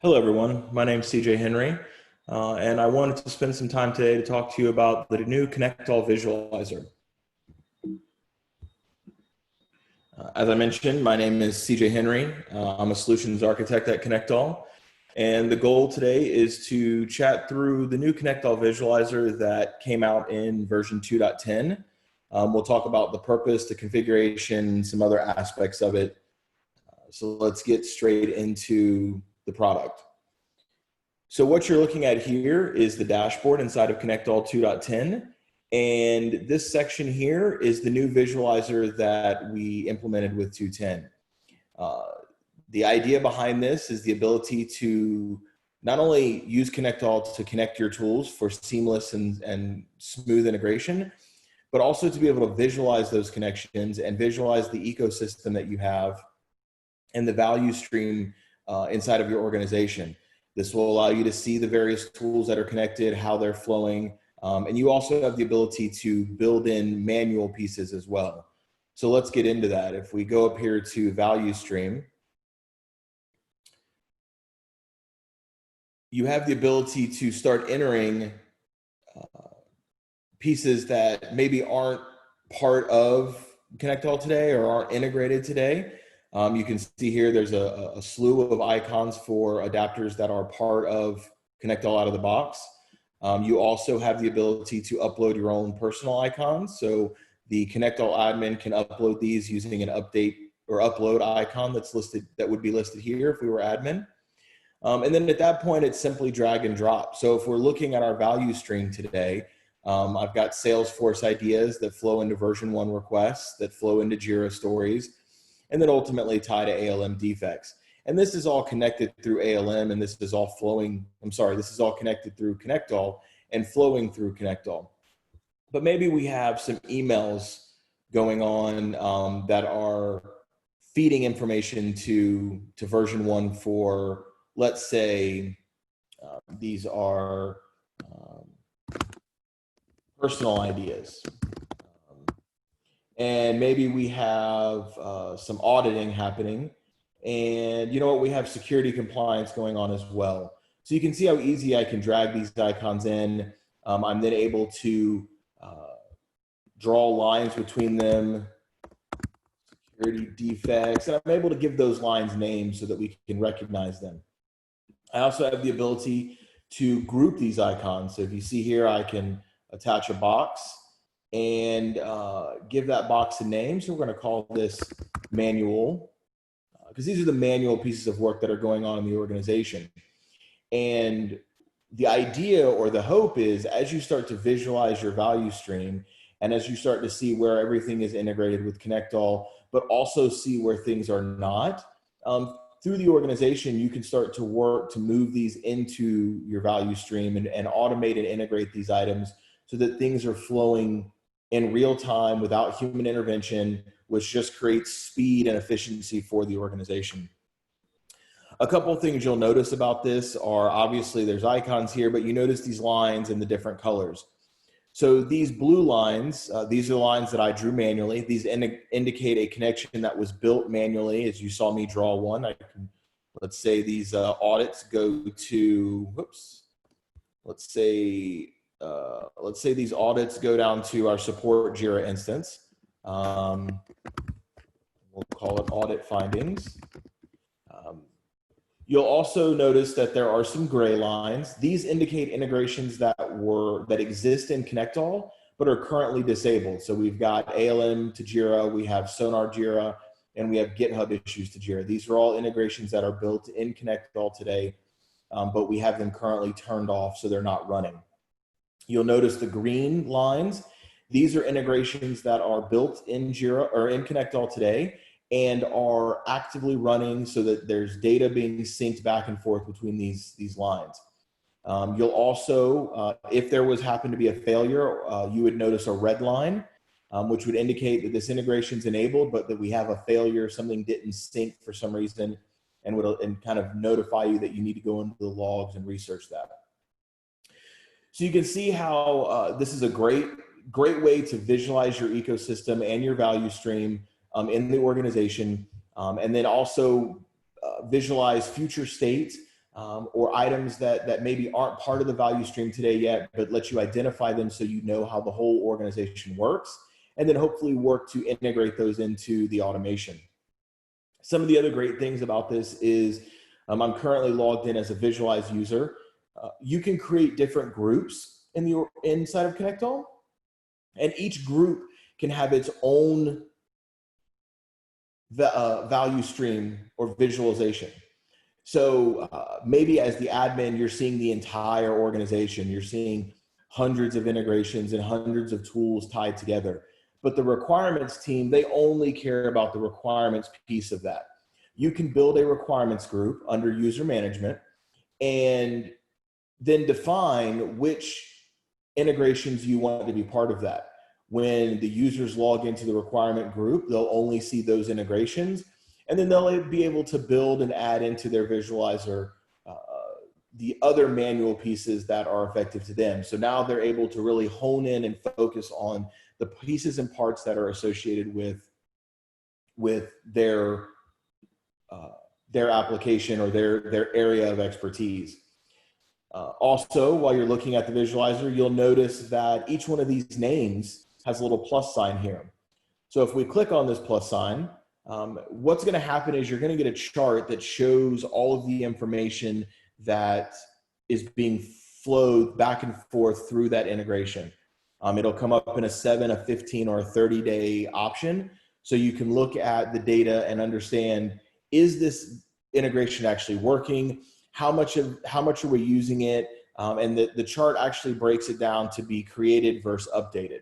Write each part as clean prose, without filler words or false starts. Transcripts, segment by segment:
Hello, everyone. My name is CJ Henry, and I wanted to spend some time today to talk to you about the new ConnectALL visualizer. As I mentioned, my name is CJ Henry. I'm a solutions architect at ConnectALL, and the goal today is to chat through the new ConnectALL visualizer that came out in version 2.10. We'll talk about the purpose, the configuration, some other aspects of it. So let's get straight into the product. So what you're looking at here is the dashboard inside of ConnectALL 2.10. And this section here is the new visualizer that we implemented with 2.10. The idea behind this is the ability to not only use ConnectALL to connect your tools for seamless and smooth integration, but also to be able to visualize those connections and visualize the ecosystem that you have and the value stream inside of your organization. This will allow you to see the various tools that are connected, how they're flowing, and you also have the ability to build in manual pieces as well. So let's get into that. If we go up here to value stream, you have the ability to start entering pieces that maybe aren't part of ConnectALL today or aren't integrated today. You can see here there's a slew of icons for adapters that are part of ConnectALL out of the box. You also have the ability to upload your own personal icons. So the ConnectALL admin can upload these using an update or upload icon that's listed, that would be listed here if we were admin. And then at that point, it's simply drag and drop. So if we're looking at our value stream today, I've got Salesforce ideas that flow into version 1 requests, that flow into Jira stories, and then ultimately tie to ALM defects. And this is all connected through ALM, and this is all flowing, this is all connected through ConnectALL and flowing through ConnectALL. But maybe we have some emails going on that are feeding information to version 1 for, let's say, these are personal ideas. And maybe we have some auditing happening, and you know what, we have security compliance going on as well. So you can see how easy I can drag these icons in. I'm then able to draw lines between them, security defects, and I'm able to give those lines names so that we can recognize them. I also have the ability to group these icons. So if you see here, I can attach a box and give that box a name. So we're going to call this manual, because these are the manual pieces of work that are going on in the organization. And the idea or the hope is, as you start to visualize your value stream and as you start to see where everything is integrated with ConnectALL, but also see where things are not, through the organization, you can start to work to move these into your value stream and automate and integrate these items so that things are flowing in real time without human intervention, which just creates speed and efficiency for the organization. A couple of things you'll notice about this are, obviously there's icons here, but you notice these lines in the different colors. So these blue lines, these are the lines that I drew manually. These indicate a connection that was built manually, as you saw me draw one. I can, let's say these audits go to, whoops, let's say these audits go down to our support Jira instance. We'll call it audit findings. You'll also notice that there are some gray lines. These indicate integrations that exist in ConnectALL, but are currently disabled. So we've got ALM to Jira, we have Sonar Jira, and we have GitHub issues to Jira. These are all integrations that are built in ConnectALL today, but we have them currently turned off, so they're not running. You'll notice the green lines. These are integrations that are built in Jira or in ConnectALL today and are actively running so that there's data being synced back and forth between these lines. You'll also, if there happened to be a failure, you would notice a red line, which would indicate that this integration is enabled, but that we have a failure, something didn't sync for some reason, and kind of notify you that you need to go into the logs and research that. So you can see how this is a great way to visualize your ecosystem and your value stream in the organization, and then also visualize future state or items that maybe aren't part of the value stream today yet, but let you identify them so you know how the whole organization works, and then hopefully work to integrate those into the automation. Some of the other great things about this is I'm currently logged in as a visualized user. You can create different groups inside of ConnectALL, and each group can have its own value stream or visualization. So maybe as the admin, you're seeing the entire organization. You're seeing hundreds of integrations and hundreds of tools tied together. But the requirements team, they only care about the requirements piece of that. You can build a requirements group under user management and then define which integrations you want to be part of that. When the users log into the requirement group, they'll only see those integrations, and then they'll be able to build and add into their visualizer the other manual pieces that are effective to them. So now they're able to really hone in and focus on the pieces and parts that are associated with their application or their area of expertise. Also, while you're looking at the visualizer, you'll notice that each one of these names has a little plus sign here. So if we click on this plus sign, what's going to happen is you're going to get a chart that shows all of the information that is being flowed back and forth through that integration. It'll come up in a 7, a 15, or a 30-day option. So you can look at the data and understand, is this integration actually working? How much are we using it? And the chart actually breaks it down to be created versus updated.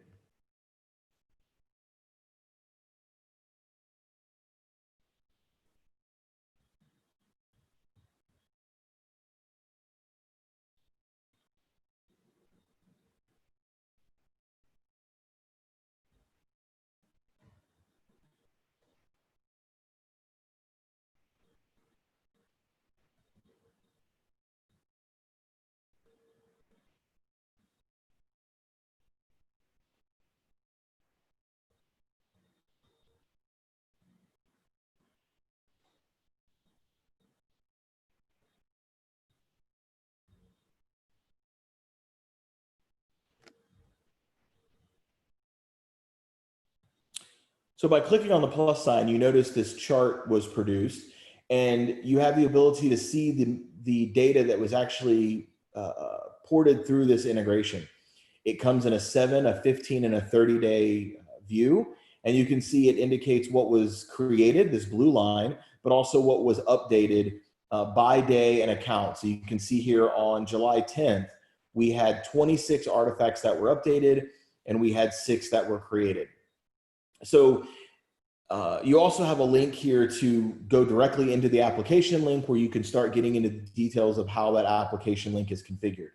So by clicking on the plus sign, you notice this chart was produced, and you have the ability to see the data that was actually ported through this integration. It comes in a 7, a 15, and a 30-day view, and you can see it indicates what was created, this blue line, but also what was updated by day and account. So you can see here on July 10th, we had 26 artifacts that were updated, and we had 6 that were created. So you also have a link here to go directly into the application link where you can start getting into the details of how that application link is configured.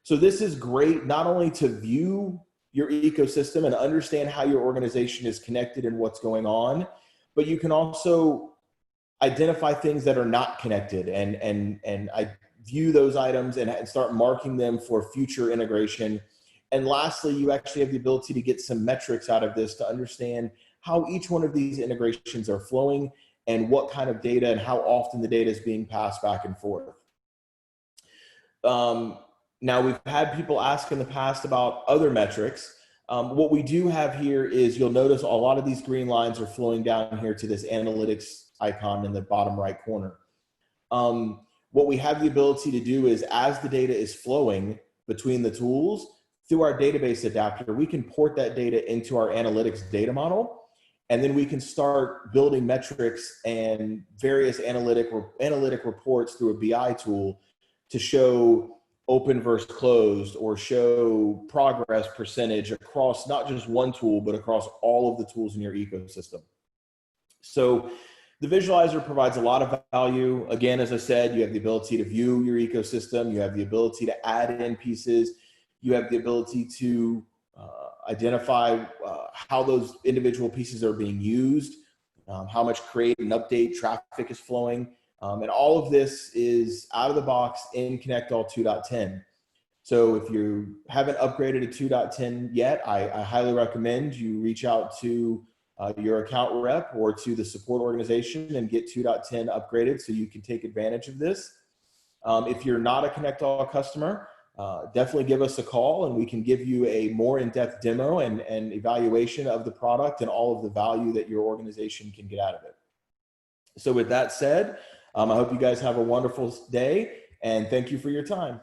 So this is great not only to view your ecosystem and understand how your organization is connected and what's going on, but you can also identify things that are not connected and I view those items and start marking them for future integration. And lastly, you actually have the ability to get some metrics out of this to understand how each one of these integrations are flowing and what kind of data and how often the data is being passed back and forth. Now, we've had people ask in the past about other metrics. What we do have here is you'll notice a lot of these green lines are flowing down here to this analytics icon in the bottom right corner. What we have the ability to do is as the data is flowing between the tools, through our database adapter, we can port that data into our analytics data model, and then we can start building metrics and various analytic reports through a BI tool to show open versus closed or show progress percentage across not just one tool, but across all of the tools in your ecosystem. So the visualizer provides a lot of value. Again, as I said, you have the ability to view your ecosystem. You have the ability to add in pieces. You have the ability to identify how those individual pieces are being used, how much create and update traffic is flowing. And all of this is out of the box in ConnectALL 2.10. So if you haven't upgraded to 2.10 yet, I highly recommend you reach out to your account rep or to the support organization and get 2.10 upgraded so you can take advantage of this. If you're not a ConnectALL customer, definitely give us a call and we can give you a more in-depth demo and evaluation of the product and all of the value that your organization can get out of it. So with that said, I hope you guys have a wonderful day and thank you for your time.